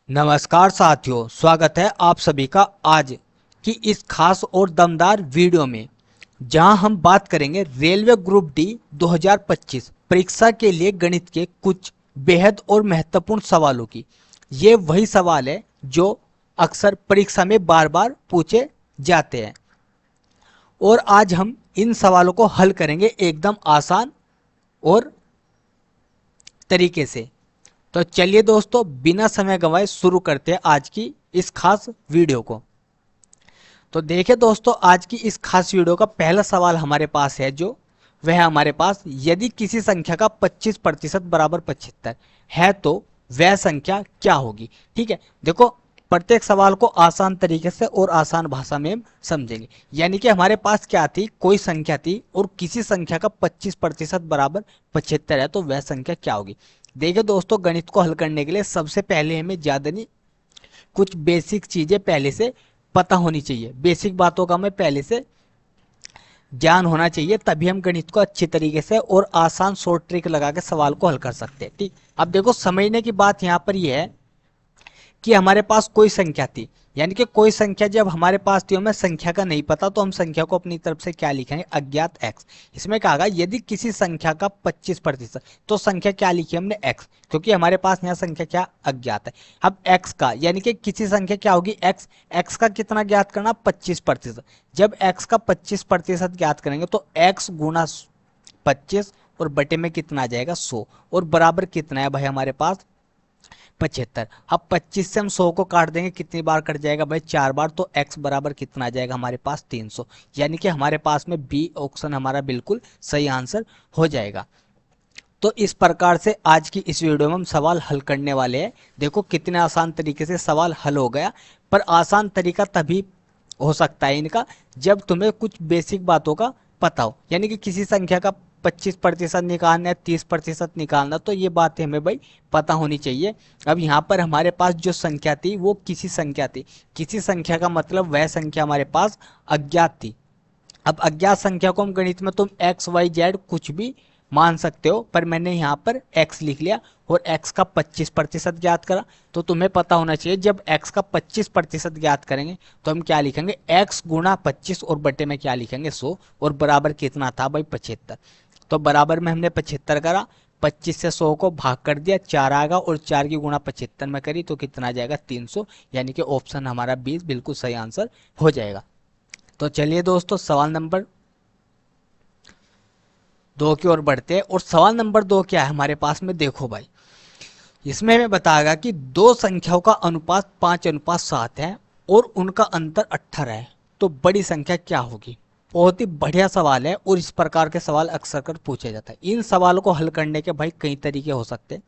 नमस्कार साथियों, स्वागत है आप सभी का आज की इस खास और दमदार वीडियो में, जहां हम बात करेंगे रेलवे ग्रुप डी 2025 परीक्षा के लिए गणित के कुछ बेहद और महत्वपूर्ण सवालों की। ये वही सवाल है जो अक्सर परीक्षा में बार बार पूछे जाते हैं और आज हम इन सवालों को हल करेंगे एकदम आसान और तरीके से। तो चलिए दोस्तों, बिना समय गंवाए शुरू करते हैं आज की इस खास वीडियो को। तो देखिए दोस्तों, आज की इस खास वीडियो का पहला सवाल हमारे पास है जो वह हमारे पास, यदि किसी संख्या का 25% बराबर 75 है तो वह संख्या क्या होगी। ठीक है, देखो प्रत्येक सवाल को आसान तरीके से और आसान भाषा में हम समझेंगे। यानी कि हमारे पास क्या थी, कोई संख्या थी और किसी संख्या का 25% बराबर 75 है तो वह संख्या क्या होगी। देखिए दोस्तों, गणित को हल करने के लिए सबसे पहले हमें ज्यादा नहीं, कुछ बेसिक चीजें पहले से पता होनी चाहिए। बेसिक बातों का हमें पहले से ज्ञान होना चाहिए, तभी हम गणित को अच्छी तरीके से और आसान शॉर्ट ट्रिक लगा के सवाल को हल कर सकते हैं। ठीक, अब देखो समझने की बात यहाँ पर यह है कि हमारे पास कोई संख्या थी, यानी कि कोई संख्या जब हमारे पास थी, हमें संख्या का नहीं पता तो हम संख्या को अपनी तरफ से क्या लिखेंगे, अज्ञात x। इसमें कहा गया यदि किसी संख्या का 25%, तो संख्या क्या लिखी हमने x, क्योंकि हमारे पास यहाँ संख्या क्या अज्ञात है। अब x का यानी कि किसी संख्या क्या होगी x, x का कितना ज्ञात करना, 25%। जब x का 25% ज्ञात करेंगे तो x गुना 25 और बटे में कितना आ जाएगा 100, और बराबर कितना है भाई हमारे पास 75। अब 25 से हम 100 को काट देंगे, कितनी बार कट जाएगा भाई 4 बार, तो x बराबर कितना आ जाएगा हमारे पास 300। यानी कि हमारे पास में बी ऑप्शन हमारा बिल्कुल सही आंसर हो जाएगा। तो इस प्रकार से आज की इस वीडियो में हम सवाल हल करने वाले हैं। देखो कितने आसान तरीके से सवाल हल हो गया, पर आसान तरीका तभी हो सकता है इनका जब तुम्हें कुछ बेसिक बातों का पता हो। यानी कि किसी संख्या का 25% निकालना है, 30% निकालना, तो ये बातें हमें भाई पता होनी चाहिए। अब यहाँ पर हमारे पास जो संख्या थी वो किसी संख्या थी, किसी संख्या का मतलब वह संख्या हमारे पास अज्ञात थी। अब अज्ञात संख्या को हम गणित में तुम एक्स वाई जेड कुछ भी मान सकते हो, पर मैंने यहाँ पर x लिख लिया और x का 25% ज्ञात करा। तो तुम्हें पता होना चाहिए जब x का 25% ज्ञात करेंगे तो हम क्या लिखेंगे, x गुना 25 और बटे में क्या लिखेंगे 100, और बराबर कितना था भाई 75। तो बराबर में हमने 75 करा, 25 से 100 को भाग कर दिया, 4 आएगा और 4 की गुणा 75 में करी तो कितना आ जाएगा 300। यानी कि ऑप्शन हमारा 20 बिल्कुल सही आंसर हो जाएगा। तो चलिए दोस्तों, सवाल नंबर 2 की ओर बढ़ते हैं। और सवाल नंबर 2 क्या है हमारे पास में, देखो भाई इसमें हमें बताएगा कि दो संख्याओं का अनुपात 5:7 है और उनका अंतर 18 है, तो बड़ी संख्या क्या होगी। बहुत ही बढ़िया सवाल है और इस प्रकार के सवाल अक्सर कर पूछे जाते हैं। इन सवालों को हल करने के भाई कई तरीके हो सकते हैं।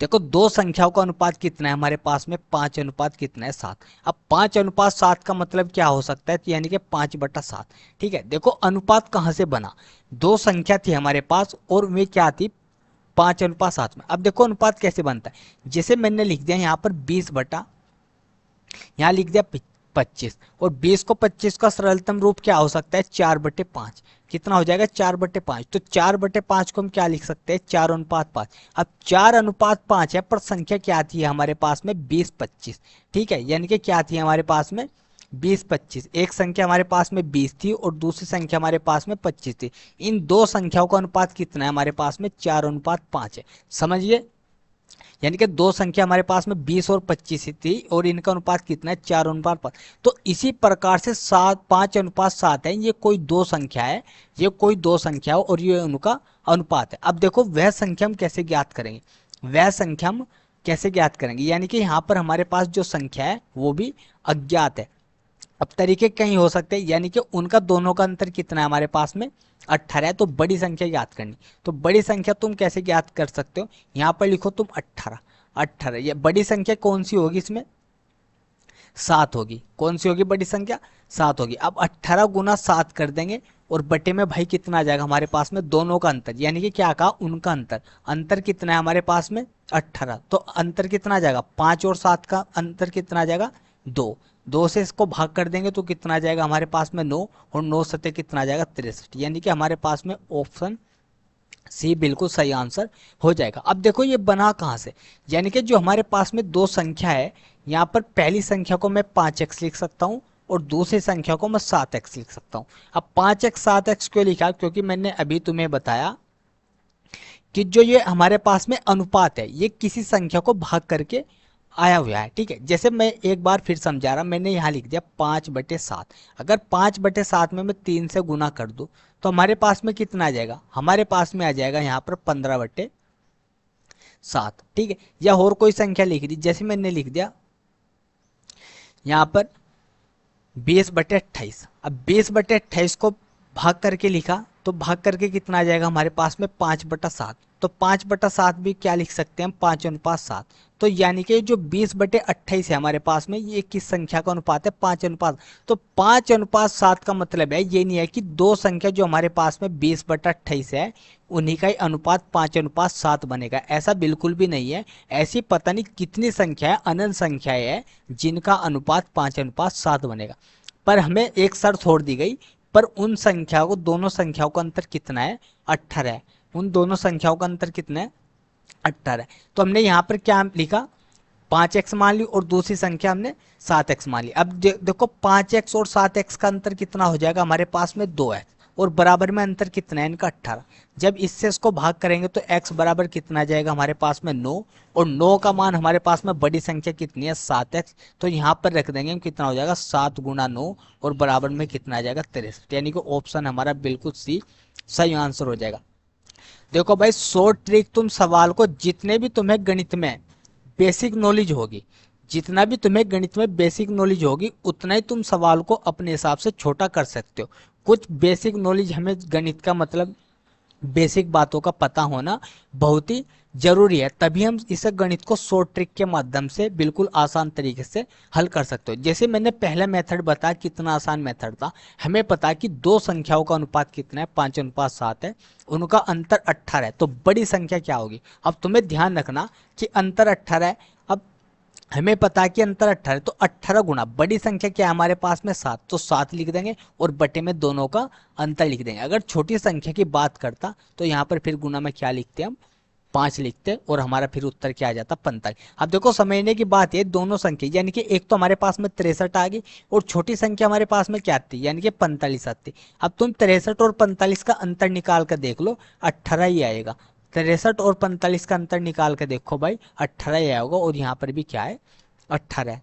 देखो दो संख्याओं का अनुपात कितना है हमारे पास में, 5:7। अब 5:7 का मतलब क्या हो सकता है, तो यानी कि 5/7। ठीक है, देखो अनुपात कहां से बना, दो संख्या थी हमारे पास और वे क्या थी 5:7 में। अब देखो अनुपात कैसे बनता है, जैसे मैंने लिख दिया यहाँ पर 20 यहाँ लिख दिया 25, और 20 को 25 का सरलतम रूप क्या हो सकता है 4/5। कितना हो जाएगा 4/5। तो 4/5 को हम क्या लिख सकते हैं 4:5। अब 4:5 है, पर संख्या क्या थी हमारे पास में 20-25। ठीक है, यानी कि क्या थी हमारे पास में 20-25। एक संख्या हमारे पास में 20 थी और दूसरी संख्या हमारे पास में 25 थी। इन दो संख्याओं का अनुपात कितना है हमारे पास में 4:5 है। समझिए, यानी कि दो संख्या हमारे पास में 20 और 25 थी और इनका अनुपात कितना है 4:5। तो इसी प्रकार से 5:7 है, ये कोई दो संख्या है, ये कोई दो संख्या हो और ये उनका अनुपात है। अब देखो वह संख्या हम कैसे ज्ञात करेंगे, वह संख्या हम कैसे ज्ञात करेंगे, यानी कि यहाँ पर हमारे पास जो संख्या है वो भी अज्ञात है। अब तरीके कहीं हो सकते हैं, यानी कि उनका दोनों का अंतर कितना है हमारे पास में 18 है, तो बड़ी संख्या ज्ञात करनी। तो बड़ी संख्या तुम कैसे ज्ञात कर सकते हो, यहाँ पर लिखो तुम 18। 18 ये बड़ी संख्या कौन सी होगी, इसमें 7 होगी। कौन सी होगी बड़ी संख्या, 7 होगी। अब 18 गुना 7 कर देंगे और बटे में भाई कितना आ जाएगा हमारे पास में दोनों का अंतर, यानी कि क्या कहा उनका अंतर। अंतर कितना है हमारे पास में 18, तो अंतर कितना आ जाएगा 5 और 7 का अंतर कितना आ जाएगा 2। 2 से इसको भाग कर देंगे तो कितना आ जाएगा हमारे पास में 9, और 9 सत्ते कितना आ जाएगा 63। यानी कि हमारे पास में ऑप्शन सी बिल्कुल सही आंसर हो जाएगा। अब देखो ये बना कहाँ से, यानी कि जो हमारे पास में दो संख्या है, यहाँ पर पहली संख्या को मैं 5x लिख सकता हूँ और दूसरी संख्या को मैं 7x लिख सकता हूँ। अब 5x 7x क्यों लिखा, क्योंकि मैंने अभी तुम्हें बताया कि जो ये हमारे पास में अनुपात है ये किसी संख्या को भाग करके आया हुआ है, ठीक है। जैसे मैं एक बार फिर समझा रहा, मैंने यहाँ लिख दिया 5/7। अगर 5/7 में मैं 3 से गुना कर दूं तो हमारे पास में कितना आ जाएगा, हमारे पास में आ जाएगा यहाँ पर 15/7, ठीक है। या और कोई संख्या लिख दी, जैसे मैंने लिख दिया यहाँ पर 20/28। अब 20/28 को भाग करके लिखा तो भाग करके कितना आ जाएगा हमारे पास में 5/7। तो 5/7 भी क्या लिख सकते हैं हम, 5:7। तो यानी कि जो 20/28 है हमारे पास में, ये किस संख्या का अनुपात है, 5 अनुपात। तो 5:7 का मतलब है ये नहीं है कि दो संख्या जो हमारे पास में 20/28 है उन्हीं का ही अनुपात 5:7 बनेगा, ऐसा बिल्कुल भी नहीं है। ऐसी पता नहीं कितनी संख्या है, अनंत संख्याएं है जिनका अनुपात 5:7 बनेगा। पर हमें एक शर्त छोड़ दी गई, पर उन संख्याओं को, दोनों संख्याओं का अंतर कितना है, 18 है। उन दोनों संख्याओं का अंतर कितना है, 18 है। तो हमने यहाँ पर क्या लिखा, 5x मान ली और दूसरी संख्या हमने 7x मान ली। अब देखो 5x और 7x का अंतर कितना हो जाएगा, हमारे पास में 2x और बराबर में अंतर कितना है इनका, 18। जब इससे इसको भाग करेंगे तो x बराबर कितना आ जाएगा हमारे पास में 9, और 9 का मान हमारे पास में बड़ी संख्या कितनी है, 7x। तो यहाँ पर रख देंगे हम, कितना हो जाएगा 7 × 9 और बराबर में कितना आ जाएगा 63, यानी कि ऑप्शन हमारा बिल्कुल सी सही आंसर हो जाएगा। देखो भाई शॉर्ट ट्रिक, तुम सवाल को जितने भी तुम्हें गणित में बेसिक नॉलेज होगी, जितना भी तुम्हें गणित में बेसिक नॉलेज होगी उतना ही तुम सवाल को अपने हिसाब से छोटा कर सकते हो। कुछ बेसिक नॉलेज, हमें गणित का मतलब बेसिक बातों का पता होना बहुत ही जरूरी है, तभी हम इस गणित को शॉर्ट ट्रिक के माध्यम से बिल्कुल आसान तरीके से हल कर सकते हो। जैसे मैंने पहला मेथड बताया, कितना आसान मेथड था। हमें पता है कि दो संख्याओं का अनुपात कितना है, 5:7 है, उनका अंतर 18 है, तो बड़ी संख्या क्या होगी। अब तुम्हें ध्यान रखना कि अंतर 18 है। अब हमें पता है कि अंतर 18 है, तो 18 गुना बड़ी संख्या क्या है हमारे पास में 7, तो 7 लिख देंगे और बटे में दोनों का अंतर लिख देंगे। अगर छोटी संख्या की बात करता तो यहाँ पर फिर गुना में क्या लिखते हम, 5 लिखते और हमारा फिर उत्तर क्या आ जाता, 45। अब देखो समझने की बात है, दोनों संख्या यानी कि एक तो हमारे पास में 63 आ गई और छोटी संख्या हमारे पास में क्या आती, यानी कि 45 आती। अब तुम 63 और 45 का अंतर निकाल कर देख लो, 18 ही आएगा। 63 और 45 का अंतर निकाल के देखो भाई, 18 ही आएगा और यहाँ पर भी क्या है, 18 है।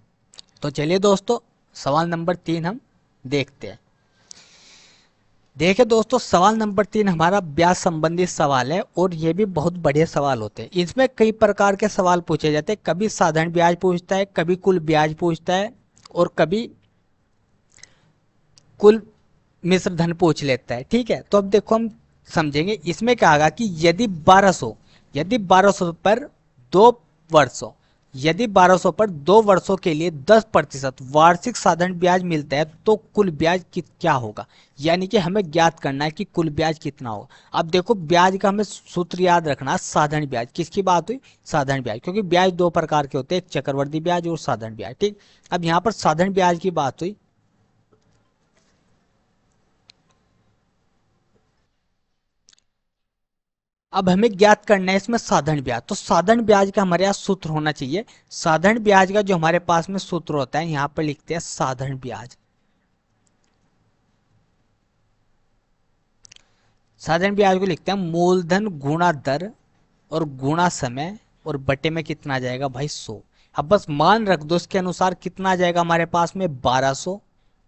तो चलिए दोस्तों सवाल नंबर 3 हम देखते हैं। देखिए दोस्तों सवाल नंबर 3 हमारा ब्याज संबंधित सवाल है और ये भी बहुत बढ़िया सवाल होते हैं। इसमें कई प्रकार के सवाल पूछे जाते हैं, कभी साधारण ब्याज पूछता है, कभी कुल ब्याज पूछता है और कभी कुल मिश्र धन पूछ लेता है, ठीक है। तो अब देखो हम समझेंगे, इसमें क्या होगा कि यदि 1200 पर 2 वर्षों, यदि 1200 पर 2 वर्षों के लिए 10% वार्षिक साधारण ब्याज मिलता है तो कुल ब्याज क्या होगा, यानी कि हमें ज्ञात करना है कि कुल ब्याज कितना होगा। अब देखो ब्याज का हमें सूत्र याद रखना है, साधारण ब्याज। किसकी बात हुई, साधारण ब्याज, क्योंकि ब्याज दो प्रकार के होते हैं, एक चक्रवर्ती ब्याज और साधारण ब्याज, ठीक। अब यहाँ पर साधारण ब्याज की बात हुई, अब हमें ज्ञात करना है इसमें साधारण ब्याज। तो साधारण ब्याज का हमारे यहाँ सूत्र होना चाहिए। साधारण ब्याज का जो हमारे पास में सूत्र होता है, यहाँ पर लिखते हैं साधारण ब्याज। साधारण ब्याज को लिखते हैं मूलधन गुणा दर और गुणा समय और बटे में कितना आ जाएगा भाई 100। अब बस मान रख दो इसके अनुसार, कितना आ जाएगा हमारे पास में 1200,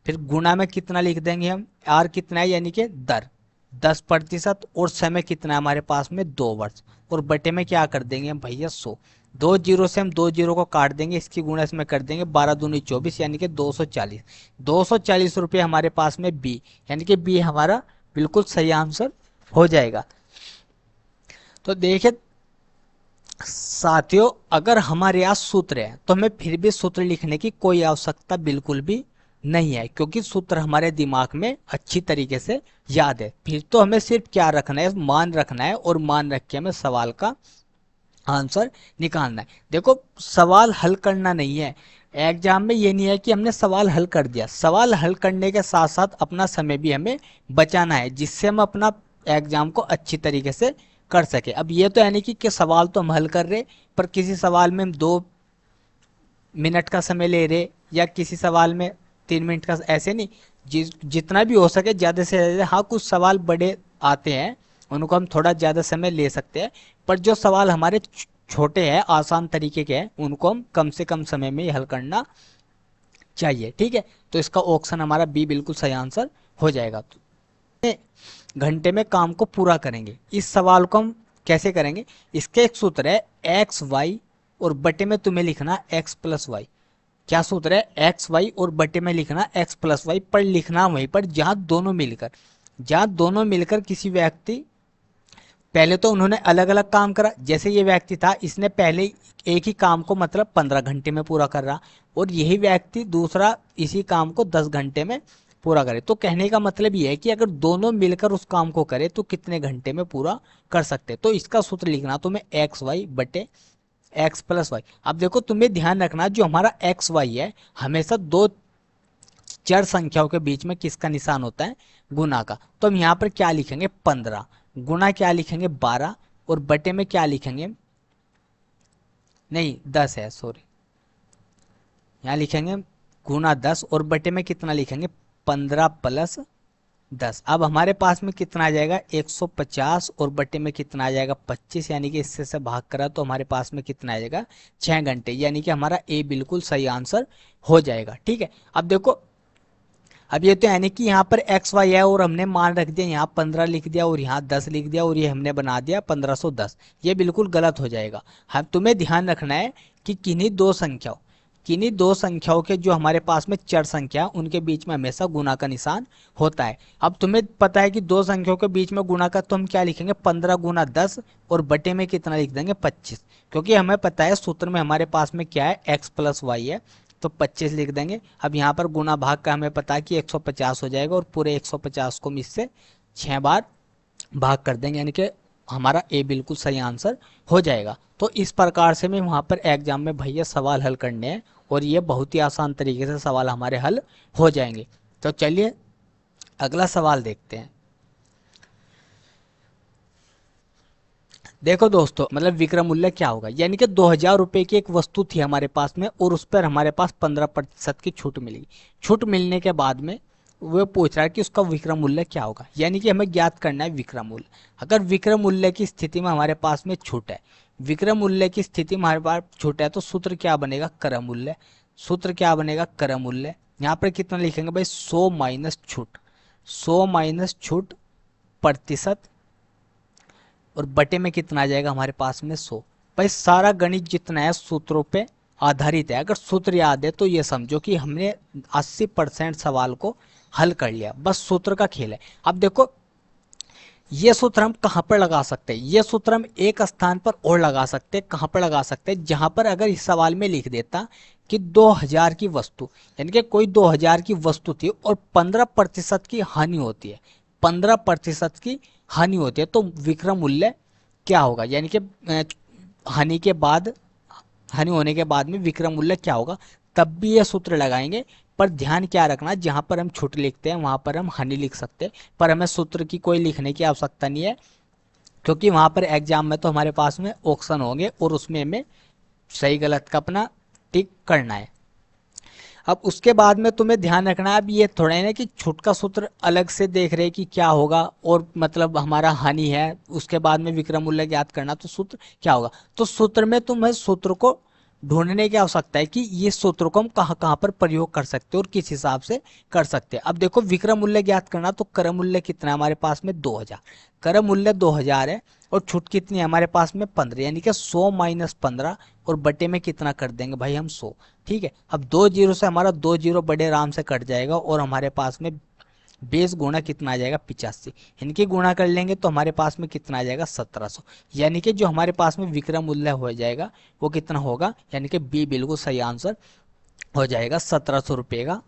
फिर गुणा में कितना लिख देंगे हम, आर कितना है यानी कि दर 10% और समय कितना है हमारे पास में 2 वर्ष, और बटे में क्या कर देंगे हम भैया 100। 2 जीरो से हम 2 जीरो को काट देंगे, इसकी गुणा इसमें कर देंगे, 12 दूनी 24 यानी कि 240। 240 रुपये हमारे पास में बी, यानी कि बी हमारा बिल्कुल सही आंसर हो जाएगा। तो देखिए साथियों, अगर हमारे यहाँ सूत्र है तो हमें फिर भी सूत्र लिखने की कोई आवश्यकता बिल्कुल भी नहीं है, क्योंकि सूत्र हमारे दिमाग में अच्छी तरीके से याद है। फिर तो हमें सिर्फ क्या रखना है, मान रखना है और मान रख के हमें सवाल का आंसर निकालना है। देखो सवाल हल करना नहीं है एग्जाम में, ये नहीं है कि हमने सवाल हल कर दिया, सवाल हल करने के साथ साथ अपना समय भी हमें बचाना है, जिससे हम अपना एग्जाम को अच्छी तरीके से कर सके। अब ये तो यानी कि सवाल तो हम हल कर रहे, पर किसी सवाल में हम 2 मिनट का समय ले रहे या किसी सवाल में 3 मिनट का, ऐसे नहीं। जितना भी हो सके ज़्यादा से ज़्यादा। हाँ, कुछ सवाल बड़े आते हैं उनको हम थोड़ा ज़्यादा समय ले सकते हैं, पर जो सवाल हमारे छोटे हैं, आसान तरीके के हैं, उनको हम कम से कम समय में ही हल करना चाहिए। ठीक है, तो इसका ऑप्शन हमारा बी बिल्कुल सही आंसर हो जाएगा। तो घंटे में काम को पूरा करेंगे, इस सवाल को हम कैसे करेंगे? इसके एक सूत्र है एक्स वाई और बटे में तुम्हें लिखना एक्स प्लस वाई। क्या सूत्र है? एक्स वाई और बटे में लिखना एक्स प्लस वाई, पर लिखना वहीं पर जहां दोनों मिलकर किसी व्यक्ति, पहले तो उन्होंने अलग अलग काम करा। जैसे ये व्यक्ति था, इसने पहले एक ही काम को मतलब 15 घंटे में पूरा कर रहा, और यही व्यक्ति दूसरा इसी काम को 10 घंटे में पूरा करे। तो कहने का मतलब ये है कि अगर दोनों मिलकर उस काम को करे तो कितने घंटे में पूरा कर सकते। तो इसका सूत्र लिखना तुम्हें एक्स वाई बटे एक्स प्लस वाई। अब देखो, तुम्हें ध्यान रखना जो हमारा एक्स वाई है, हमेशा दो चर संख्याओं के बीच में किसका निशान होता है? गुना का। तो हम यहाँ पर क्या लिखेंगे? 15 गुना क्या लिखेंगे? 12, और बटे में क्या लिखेंगे? नहीं, 10 है, सॉरी, यहाँ लिखेंगे गुना 10, और बटे में कितना लिखेंगे? 15 प्लस 10। अब हमारे पास में कितना आ जाएगा? 150, और बटे में कितना आ जाएगा? 25, यानी कि इससे से भाग करा तो हमारे पास में कितना आ जाएगा? 6 घंटे, यानी कि हमारा ए बिल्कुल सही आंसर हो जाएगा। ठीक है, अब देखो, अब ये तो यानी कि यहाँ पर एक्स वाई है और हमने मान रख दिया, यहाँ 15 लिख दिया और यहाँ 10 लिख दिया, और ये हमने बना दिया 1510। ये बिल्कुल गलत हो जाएगा। हम तुम्हें ध्यान रखना है कि किन्हीं दो संख्याओं के जो हमारे पास में चर संख्या, उनके बीच में हमेशा गुना का निशान होता है। अब तुम्हें पता है कि दो संख्याओं के बीच में गुना का, तो हम क्या लिखेंगे? 15 गुना 10, और बटे में कितना लिख देंगे? 25, क्योंकि हमें पता है सूत्र में हमारे पास में क्या है? एक्स प्लस वाई है, तो 25 लिख देंगे। अब यहाँ पर गुना भाग का हमें पता है कि 150 हो जाएगा, और पूरे 150 को हम इससे 6 बार भाग कर देंगे, यानी कि हमारा ए बिल्कुल सही आंसर हो जाएगा। तो इस प्रकार से में वहाँ पर एग्जाम में भैया सवाल हल करने हैं, और ये बहुत ही आसान तरीके से सवाल हमारे हल हो जाएंगे। तो चलिए अगला सवाल देखते हैं। देखो दोस्तों, मतलब विक्रय मूल्य क्या होगा? यानी कि 2000 रुपये की एक वस्तु थी हमारे पास में, और उस पर हमारे पास 15% की छूट मिली। छूट मिलने के बाद में वो पूछ रहा है कि उसका विक्रय मूल्य क्या होगा। यानी कि हमें ज्ञात करना है विक्रय मूल्य। अगर विक्रय मूल्य की स्थिति में हमारे पास में छूट है, विक्रय मूल्य की स्थिति में हमारे पास छूट है, तो सूत्र क्या बनेगा? क्रय मूल्य। सूत्र क्या बनेगा? क्रय मूल्य। यहाँ पर कितना लिखेंगे भाई? 100 माइनस छूट, 100 माइनस छूट प्रतिशत, और बटे में कितना आ जाएगा हमारे पास में? 100। भाई सारा गणित जितना है सूत्रों पे आधारित है। अगर सूत्र याद है तो ये समझो कि हमने 80% सवाल को हल कर लिया, बस सूत्र का खेल है। अब देखो, ये सूत्र हम कहाँ पर लगा सकते हैं? ये सूत्र हम एक स्थान पर और लगा सकते हैं। कहाँ पर लगा सकते हैं? जहां पर अगर इस सवाल में लिख देता कि 2000 की वस्तु, यानी कि कोई 2000 की वस्तु थी और 15% की हानि होती है, 15% की हानि होती है, तो विक्रय मूल्य क्या होगा? यानी कि हानि के बाद, हानि होने के बाद में विक्रय मूल्य क्या होगा? तब भी ये सूत्र लगाएंगे। पर ध्यान क्या रखना, जहां पर हम छूट लिखते हैं वहां पर हम हानि लिख सकते हैं, पर हमें सूत्र की कोई लिखने की आवश्यकता नहीं है, क्योंकि वहां पर एग्जाम में तो हमारे पास में ऑप्शन होंगे और उसमें हमें सही गलत का अपना टिक करना है। अब उसके बाद में तुम्हें ध्यान रखना है, अब ये थोड़ा है ना कि छूट का सूत्र अलग से देख रहे कि क्या होगा, और मतलब हमारा हानि है, उसके बाद में विक्रय मूल्य ज्ञात करना, तो सूत्र क्या होगा? तो सूत्र में तुम्हें सूत्र को ढूंढने की आवश्यकता है कि ये सूत्र को हम कहाँ कहाँ पर प्रयोग कर सकते हैं और किस हिसाब से कर सकते हैं। अब देखो, विक्रय मूल्य ज्ञात करना, तो क्रय मूल्य कितना है हमारे पास में? 2000। क्रय मूल्य 2000 है, और छूट कितनी है हमारे पास में? 15, यानी कि 100 माइनस 15, और बटे में कितना कर देंगे भाई हम? 100। ठीक है, अब 2 जीरो से हमारा 2 जीरो बड़े आराम से कट जाएगा, और हमारे पास में 20 गुणा कितना आ जाएगा? 85। इनकी गुणा कर लेंगे तो हमारे पास में कितना आ जाएगा? 1700। यानी कि जो हमारे पास में विक्रय मूल्य हो जाएगा वो कितना होगा? यानी कि बी बिल्कुल सही आंसर हो जाएगा। 1700 रुपये का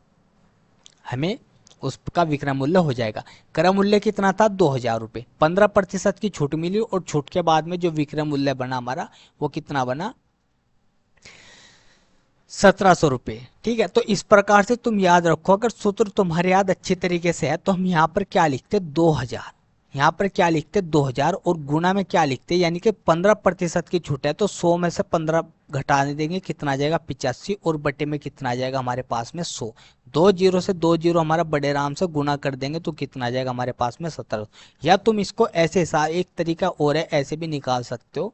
हमें उसका विक्रय मूल्य हो जाएगा। क्रय मूल्य कितना था? 2000 रुपये। 15% की छूट मिली, और छूट के बाद में जो विक्रय मूल्य बना हमारा वो कितना बना? 1700 रुपये। ठीक है, तो इस प्रकार से तुम याद रखो, अगर सूत्र तुम्हारे याद अच्छी तरीके से है तो हम यहाँ पर क्या लिखते? 2000। यहाँ पर क्या लिखते 2000 और गुना में क्या लिखते, यानी कि 15% की छूट है तो 100 में से 15 घटाने देंगे, कितना आ जाएगा 85, और बटे में कितना आ जाएगा हमारे पास में 100। 20 से 20 हमारा बड़े आराम से गुना कर देंगे तो कितना आ जाएगा हमारे पास में 17। या तुम इसको ऐसे हिसाब, एक तरीका और है, ऐसे भी निकाल सकते हो,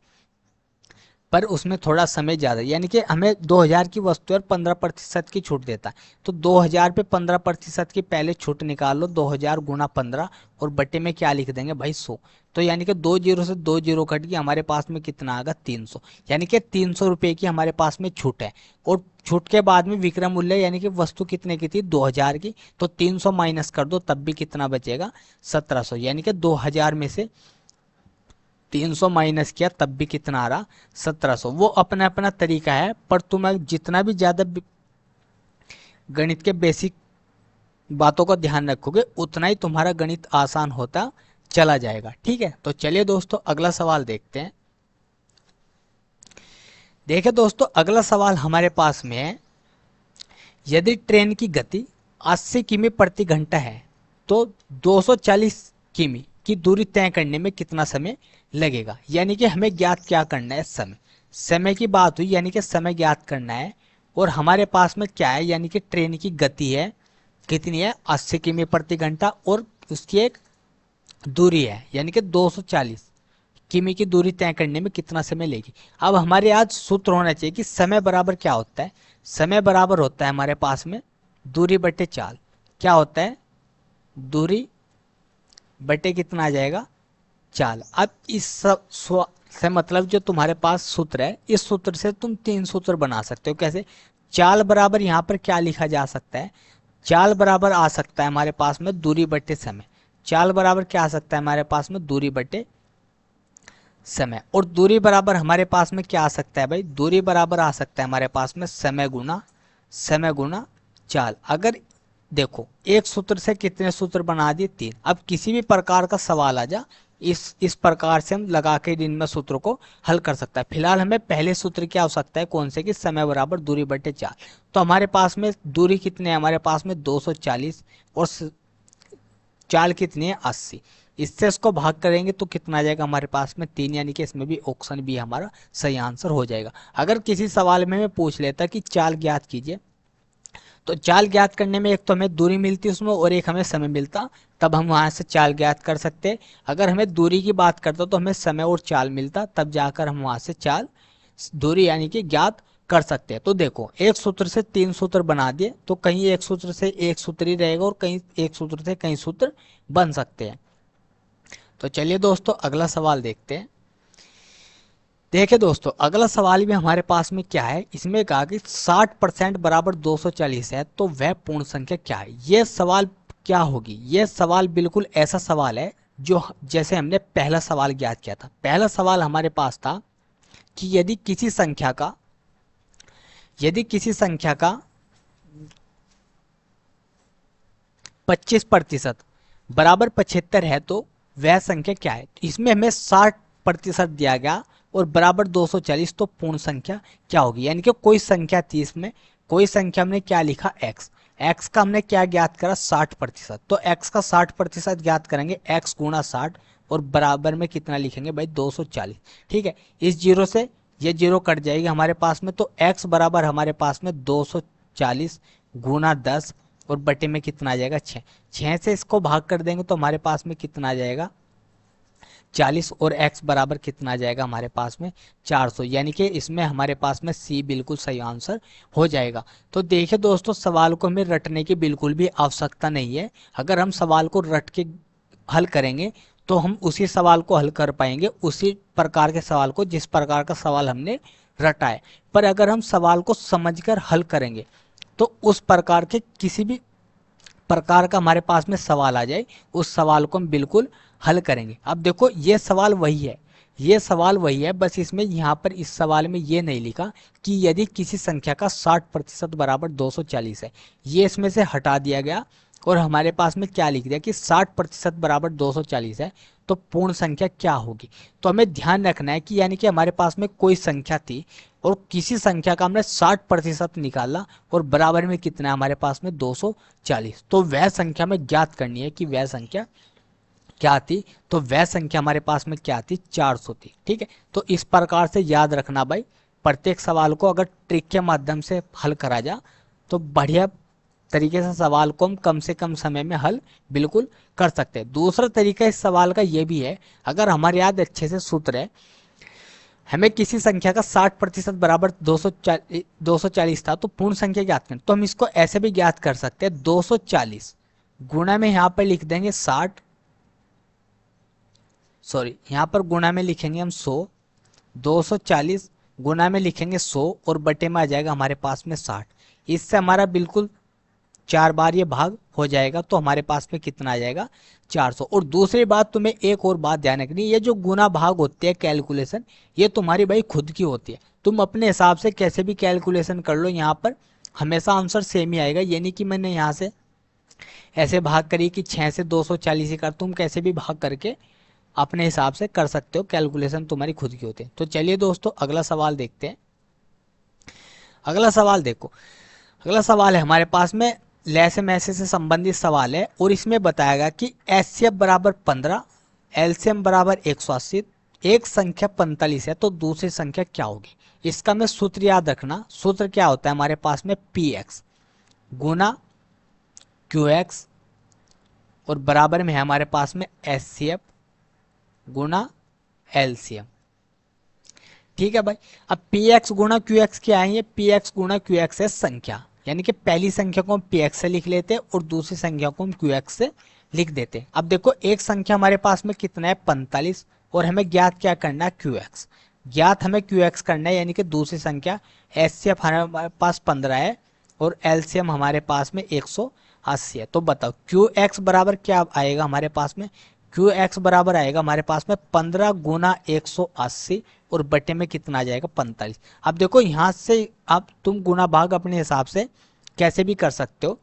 पर उसमें थोड़ा समय ज़्यादा, यानी कि हमें 2000 की वस्तु पर 15% की छूट देता है, तो 2000 पे 15% की पहले छूट निकाल लो, 2000 गुना 15 और बटे में क्या लिख देंगे भाई 100। तो यानी कि 20 से 20 कट गई, हमारे पास में कितना आएगा 300, यानी कि 300 रुपये की हमारे पास में छूट है। और छूट के बाद में विक्रय मूल्य, यानी कि वस्तु कितने की थी 2000 की, तो 300 माइनस कर दो तब भी कितना बचेगा 1700, यानी कि 2000 में से 300 माइनस किया तब भी कितना आ रहा 1700। वो अपना अपना तरीका है, पर तुम जितना भी ज्यादा गणित के बेसिक बातों का ध्यान रखोगे उतना ही तुम्हारा गणित आसान होता चला जाएगा। ठीक है, तो चलिए दोस्तों अगला सवाल देखते हैं। देखिए दोस्तों अगला सवाल हमारे पास में है, यदि ट्रेन की गति 80 किमी प्रति घंटा है तो 240 किमी की दूरी तय करने में कितना समय लगेगा। यानी कि हमें ज्ञात क्या करना है, समय की बात हुई, यानी कि समय ज्ञात करना है। और हमारे पास में क्या है, यानी कि ट्रेन की गति है कितनी है 80 किमी प्रति घंटा, और उसकी एक दूरी है यानी कि 240 किमी की दूरी तय करने में कितना समय लेगी। अब हमारे आज सूत्र होना चाहिए कि समय बराबर क्या होता है, समय बराबर होता है हमारे पास में दूरी बटे चाल। क्या होता है, दूरी बटे कितना आ जाएगा चाल। अब इस से मतलब जो तुम्हारे पास सूत्र है, इस सूत्र से तुम 3 सूत्र बना सकते हो। कैसे, चाल बराबर यहाँ पर क्या लिखा जा सकता है, चाल बराबर आ सकता है हमारे पास में दूरी बटे समय। चाल बराबर क्या आ सकता है हमारे पास में दूरी बटे समय। और दूरी बराबर हमारे पास में क्या आ सकता है भाई, दूरी बराबर आ सकता है हमारे पास में समय गुना चाल। अगर देखो एक सूत्र से कितने सूत्र बना दिए 3। अब किसी भी प्रकार का सवाल आ जा, इस प्रकार से हम लगा के इनमें सूत्रों को हल कर सकता है। फिलहाल हमें पहले सूत्र क्या हो सकता है, कौन से, कि समय बराबर दूरी बटे चाल। तो हमारे पास में दूरी कितने है, हमारे पास में 240 और चाल कितनी है 80। इससे इसको भाग करेंगे तो कितना आ जाएगा हमारे पास में 3, यानी कि इसमें भी ऑप्शन बी हमारा सही आंसर हो जाएगा। अगर किसी सवाल में मैं पूछ लेता कि चाल ज्ञात कीजिए, तो चाल ज्ञात करने में एक तो हमें दूरी मिलती उसमें और एक हमें समय मिलता, तब हम वहां से चाल ज्ञात कर सकते। अगर हमें दूरी की बात करता तो हमें समय और चाल मिलता, तब जाकर हम वहां से चाल दूरी यानी कि ज्ञात कर सकते हैं। तो देखो एक सूत्र से 3 सूत्र बना दिए, तो कहीं एक सूत्र से एक सूत्र ही रहेगा और कहीं एक सूत्र से कई सूत्र बन सकते हैं। तो चलिए दोस्तों अगला सवाल देखते हैं। देखिए दोस्तों अगला सवाल भी हमारे पास में क्या है, इसमें कहा कि 60% बराबर 240 है तो वह पूर्ण संख्या क्या है। ये सवाल क्या होगी, ये सवाल बिल्कुल ऐसा सवाल है जो जैसे हमने पहला सवाल ज्ञात किया था। पहला सवाल हमारे पास था कि यदि किसी संख्या का 25% बराबर 75 है तो वह संख्या क्या है। इसमें हमें 60% दिया गया और बराबर 240, तो पूर्ण संख्या क्या होगी। यानी कि कोई संख्या थी, इसमें कोई संख्या हमने क्या लिखा x का हमने क्या ज्ञात करा 60%, तो x का 60% ज्ञात करेंगे, x गुणा 60 और बराबर में कितना लिखेंगे भाई 240। ठीक है, इस जीरो से ये जीरो कट जाएगी हमारे पास में, तो x बराबर हमारे पास में 240 गुणा 10 और बटे में कितना आ जाएगा 6 से इसको भाग कर देंगे तो हमारे पास में कितना आ जाएगा 40 और x बराबर कितना आ जाएगा हमारे पास में 400। यानी कि इसमें हमारे पास में सी बिल्कुल सही आंसर हो जाएगा। तो देखिए दोस्तों सवाल को हमें रटने की बिल्कुल भी आवश्यकता नहीं है। अगर हम सवाल को रट के हल करेंगे तो हम उसी सवाल को हल कर पाएंगे, उसी प्रकार के सवाल को जिस प्रकार का सवाल हमने रटा है। पर अगर हम सवाल को समझकर हल करेंगे तो उस प्रकार के किसी भी प्रकार का हमारे पास में सवाल आ जाए उस सवाल को हम बिल्कुल हल करेंगे। अब देखो ये सवाल वही है, ये सवाल वही है, बस इसमें यहाँ पर इस सवाल में ये नहीं लिखा कि यदि किसी संख्या का 60% बराबर 240 है, ये इसमें से हटा दिया गया और हमारे पास में क्या लिख दिया कि 60% बराबर 240 है तो पूर्ण संख्या क्या होगी। तो हमें ध्यान रखना है कि यानी कि हमारे पास में कोई संख्या थी और किसी संख्या का हमने 60% निकाला और बराबर में कितना है हमारे पास में 240, तो वह संख्या में ज्ञात करनी है कि वह संख्या क्या थी, तो वह संख्या हमारे पास में क्या थी, 400 थी। ठीक है, तो इस प्रकार से याद रखना भाई, प्रत्येक सवाल को अगर ट्रिक के माध्यम से हल करा जा तो बढ़िया तरीके से सवाल को हम कम से कम समय में हल बिल्कुल कर सकते हैं। दूसरा तरीका इस सवाल का ये भी है, अगर हमारे याद अच्छे से सूत्र है, हमें किसी संख्या का 60% बराबर 240 था, तो पूर्ण संख्या ज्ञात करें, तो हम इसको ऐसे भी ज्ञात कर सकते हैं, 240 गुणा में यहाँ पर लिख देंगे 60, सॉरी यहाँ पर गुणा में लिखेंगे हम 100, 240 गुणा में लिखेंगे 100 और बटे में आ जाएगा हमारे पास में 60। इससे हमारा बिल्कुल 4 बार ये भाग हो जाएगा, तो हमारे पास में कितना आ जाएगा, 400। और दूसरी बात, तुम्हें एक और बात ध्यान रखनी, ये जो गुना भाग होते हैं कैलकुलेशन, ये तुम्हारी भाई खुद की होती है, तुम अपने हिसाब से कैसे भी कैलकुलेशन कर लो, यहाँ पर हमेशा आंसर सेम ही आएगा। ये नहीं कि मैंने यहाँ से ऐसे भाग करी कि 6 से 240 ही कर, तुम कैसे भी भाग करके अपने हिसाब से कर सकते हो, कैलकुलेशन तुम्हारी खुद की होती है। तो चलिए दोस्तों अगला सवाल देखते हैं। अगला सवाल देखो, अगला सवाल है हमारे पास में लैसे मैसे से संबंधित सवाल है, और इसमें बताया गया कि एचसीएफ बराबर 15, एलसीएम बराबर 180, एक संख्या 45 है, तो दूसरी संख्या क्या होगी। इसका में सूत्र याद रखना, सूत्र क्या होता है हमारे पास में, पी एक्स गुना क्यू एक्स, और बराबर में है हमारे पास में एचसीएफ गुना एलसीएम। ठीक है भाई, अब पी एक्स गुणा क्यू एक्स क्या है, ये पी एक्स गुणा क्यू एक्स है संख्या, यानी कि पहली संख्या को हम पी एक्स से लिख लेते हैं और दूसरी संख्या को हम क्यू एक्स से लिख देते हैं। अब देखो एक संख्या हमारे पास में कितना है, 45, और हमें ज्ञात क्या करना है, क्यू एक्स, ज्ञात हमें क्यू एक्स करना है, यानी कि दूसरी संख्या एचसीएफ हमारे पास 15 है और एलसीएम हमारे पास में 180 है। तो बताओ क्यू एक्स बराबर क्या आएगा हमारे पास में, क्यू एक्स बराबर आएगा हमारे पास में 15 गुना 180 और बटे में कितना आ जाएगा, 45। अब देखो यहाँ से अब तुम गुना भाग अपने हिसाब से कैसे भी कर सकते हो,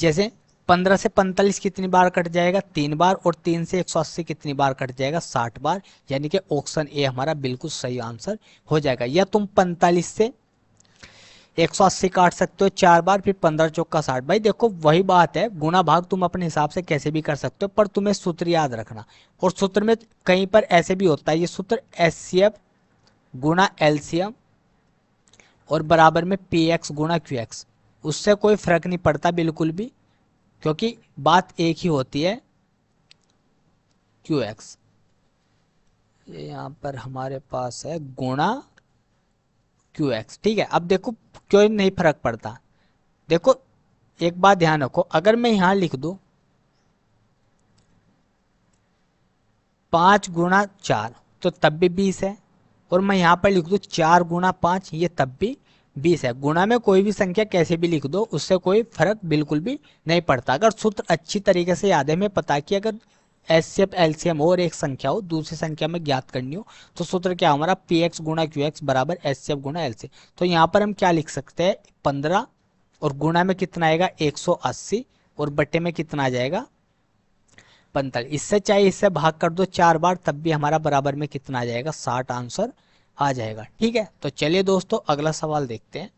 जैसे 15 से 45 कितनी बार कट जाएगा, 3 बार, और 3 से 180 कितनी बार कट जाएगा, 60 बार, यानी कि ऑप्शन ए हमारा बिल्कुल सही आंसर हो जाएगा। या तुम 45 से 180 काट सकते हो 4 बार, फिर 15 चौका 60। भाई देखो वही बात है, गुना भाग तुम अपने हिसाब से कैसे भी कर सकते हो, पर तुम्हें सूत्र याद रखना। और सूत्र में कहीं पर ऐसे भी होता है, ये सूत्र एचसीएफ गुणा एलसीएम और बराबर में पी एक्स गुणा क्यू एक्स, उससे कोई फर्क नहीं पड़ता बिल्कुल भी, क्योंकि बात एक ही होती है, क्यू एक्स। ये यहाँ पर हमारे पास है गुणा क्यू एक्स। ठीक है, अब देखो क्यों नहीं फर्क पड़ता, देखो एक बात ध्यान रखो, अगर मैं यहां लिख दूं 5 गुणा 4 तो तब भी 20 है, और मैं यहां पर लिख दूं 4 गुणा 5, ये तब भी 20 है। गुणा में कोई भी संख्या कैसे भी लिख दो, उससे कोई फर्क बिल्कुल भी नहीं पड़ता। अगर सूत्र अच्छी तरीके से याद है, हमें पता कि अगर एचसीएफ एलसीएम और एक संख्या हो, दूसरी संख्या में ज्ञात करनी हो, तो सूत्र क्या हमारा पी एक्स गुणा क्यू एक्स बराबर एचसीएफ गुणा एलसीएम। तो यहाँ पर हम क्या लिख सकते हैं, 15 और गुणा में कितना आएगा 180 और बटे में कितना आ जाएगा 45। इससे चाहे इससे भाग कर दो 4 बार, तब भी हमारा बराबर में कितना आ जाएगा 60 आंसर आ जाएगा। ठीक है, तो चलिए दोस्तों अगला सवाल देखते हैं।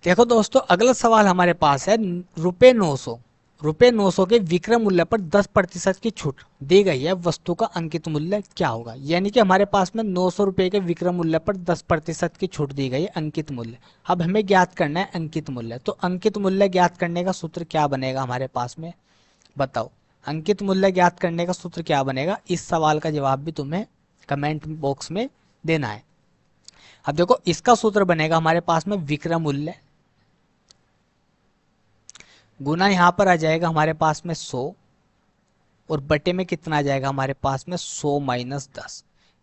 देखो दोस्तों अगला सवाल हमारे पास है, रुपए 900 के विक्रय मूल्य पर 10% की छूट दी गई है, वस्तु का अंकित मूल्य क्या होगा। यानी कि हमारे पास में 900 रुपए के विक्रय मूल्य पर 10% की छूट दी गई है, अंकित मूल्य। अब हमें ज्ञात करना है अंकित मूल्य, तो अंकित मूल्य ज्ञात करने का सूत्र क्या बनेगा हमारे पास में, बताओ अंकित मूल्य ज्ञात करने का सूत्र क्या बनेगा। इस सवाल का जवाब भी तुम्हें कमेंट बॉक्स में देना है। अब देखो इसका सूत्र बनेगा हमारे पास में विक्रय मूल्य गुना यहाँ पर आ जाएगा हमारे पास में 100 और बटे में कितना आ जाएगा हमारे पास में 100 माइनस 10,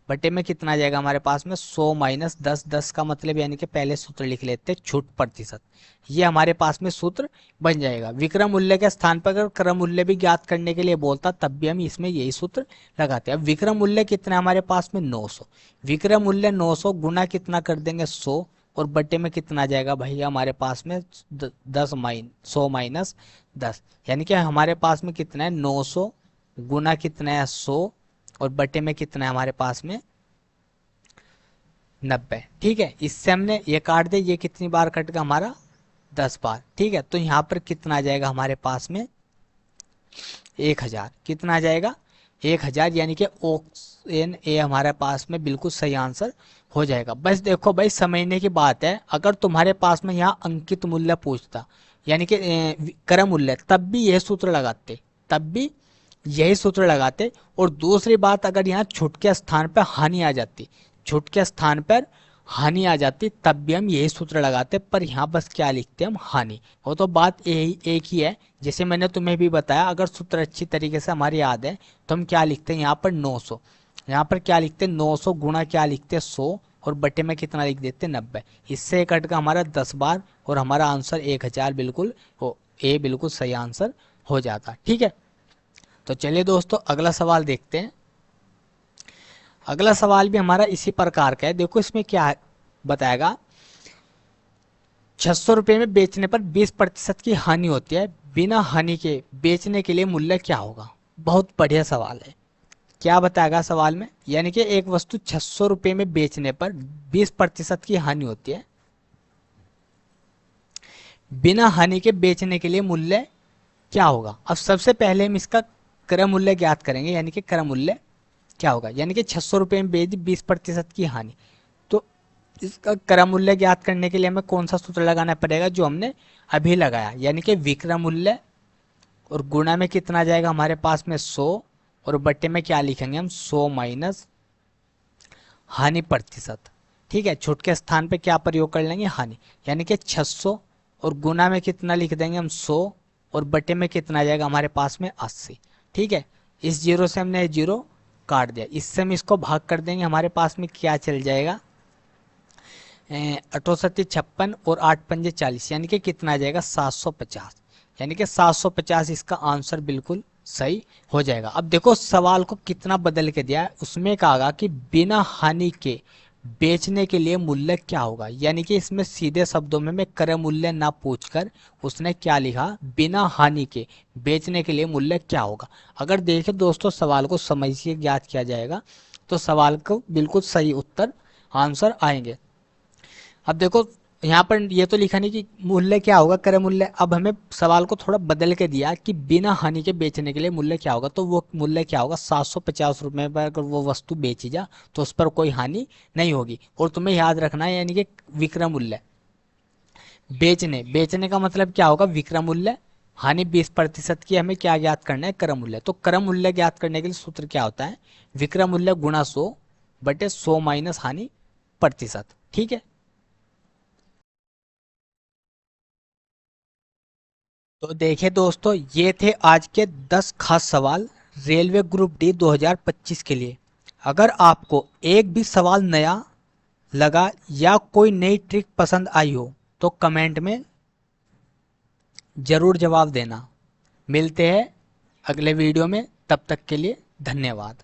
बटे में कितना आ जाएगा हमारे पास में 100 माइनस 10, 10 का मतलब यानी कि पहले सूत्र लिख लेते हैं छूट प्रतिशत, ये हमारे पास में सूत्र बन जाएगा। विक्रय मूल्य के स्थान पर अगर क्रय मूल्य भी ज्ञात करने के लिए बोलता तब भी हम इसमें यही सूत्र लगाते हैं। अब विक्रय मूल्य कितना है हमारे पास में 900, विक्रय मूल्य 900 गुना कितना कर देंगे 100 और बटे में कितना आ जाएगा भैया हमारे पास में 100 माइनस 10, यानी कि हमारे पास में कितना है 900 गुना कितना है 100 और बटे में कितना है हमारे पास में 90। ठीक है, इससे हमने ये काट दे, ये कितनी बार कट गया हमारा 10 बार। ठीक है, तो यहाँ पर कितना आ जाएगा हमारे पास में 1000 कितना आ जाएगा 1000, यानी कि ऑप्शन ए हमारे पास में बिल्कुल सही आंसर हो जाएगा। बस देखो भाई समझने की बात है, अगर तुम्हारे पास में यहाँ अंकित मूल्य पूछता यानी कि क्रम मूल्य, तब भी यह सूत्र लगाते, तब भी यही सूत्र लगाते। और दूसरी बात, अगर यहाँ छूट के स्थान पर हानि आ जाती, छूट के स्थान पर हानि आ जाती, तब भी हम यही सूत्र लगाते, पर यहाँ बस क्या लिखते हम हानि। वो तो बात एक ही है, जैसे मैंने तुम्हें भी बताया, अगर सूत्र अच्छी तरीके से हमारी याद है तो हम क्या लिखते हैं यहाँ पर 900, यहाँ पर क्या लिखते हैं 900 गुणा क्या लिखते हैं 100, और बटे में कितना लिख देते हैं 90। इससे कट का हमारा 10 बार और हमारा आंसर 1000 बिल्कुल हो, ए बिल्कुल सही आंसर हो जाता। ठीक है, तो चलिए दोस्तों अगला सवाल देखते हैं। अगला सवाल भी हमारा इसी प्रकार का है। देखो इसमें क्या बताएगा, 600 रुपये में बेचने पर 20% की हानि होती है, बिना हानि के बेचने के लिए मूल्य क्या होगा। बहुत बढ़िया सवाल है। क्या बताएगा सवाल में, यानी कि एक वस्तु 600 रुपये में बेचने पर 20% की हानि होती है, बिना हानि के बेचने के लिए मूल्य क्या होगा। अब सबसे पहले हम इसका क्रय मूल्य ज्ञात करेंगे, यानी कि क्रय मूल्य क्या होगा, यानी कि 600 रुपये में बेच दी 20% की हानि, तो इसका क्रय मूल्य ज्ञात करने के लिए हमें कौन सा सूत्र लगाना पड़ेगा, जो हमने अभी लगाया, यानी कि विक्रय मूल्य, और गुणा में कितना आ जाएगा हमारे पास में 100, और बट्टे में क्या लिखेंगे हम 100 माइनस हानि प्रतिशत। ठीक है, छूट के स्थान पे क्या प्रयोग कर लेंगे हानि, यानी कि 600, और गुना में कितना लिख देंगे हम 100, और बटे में कितना आ जाएगा हमारे पास में 80। ठीक है, इस जीरो से हमने जीरो काट दिया, इससे हम इसको भाग कर देंगे, हमारे पास में क्या चल जाएगा 68 56 और 8 पंजे 40, यानी कि कितना आ जाएगा 750, यानी कि 750 इसका आंसर बिल्कुल सही हो जाएगा। अब देखो सवाल को कितना बदल के दिया है, उसमें कहा कि बिना हानि के बेचने के लिए मूल्य क्या होगा, यानी कि इसमें सीधे शब्दों में मैं क्रय मूल्य ना पूछकर उसने क्या लिखा, बिना हानि के बेचने के लिए मूल्य क्या होगा। अगर देखें दोस्तों सवाल को समझिए ज्ञात किया जाएगा तो सवाल को बिल्कुल सही उत्तर आंसर आएंगे। अब देखो यहाँ पर ये तो लिखा नहीं कि मूल्य क्या होगा क्रय मूल्य, अब हमें सवाल को थोड़ा बदल के दिया कि बिना हानि के बेचने के लिए मूल्य क्या होगा, तो वो मूल्य क्या होगा 750 रुपये पर अगर वो वस्तु बेची जा तो उस पर कोई हानि नहीं होगी। और तुम्हें याद रखना है, यानी कि विक्रय मूल्य, बेचने का मतलब क्या होगा विक्रय मूल्य, हानि 20% की, हमें क्या ज्ञात करना है क्रय मूल्य। तो क्रय मूल्य ज्ञात करने के लिए सूत्र क्या होता है, विक्रय मूल्य गुणा 100 बटे 100 माइनस हानि प्रतिशत। ठीक है, तो देखिए दोस्तों ये थे आज के 10 खास सवाल रेलवे ग्रुप डी 2025 के लिए। अगर आपको एक भी सवाल नया लगा या कोई नई ट्रिक पसंद आई हो तो कमेंट में ज़रूर जवाब देना। मिलते हैं अगले वीडियो में, तब तक के लिए धन्यवाद।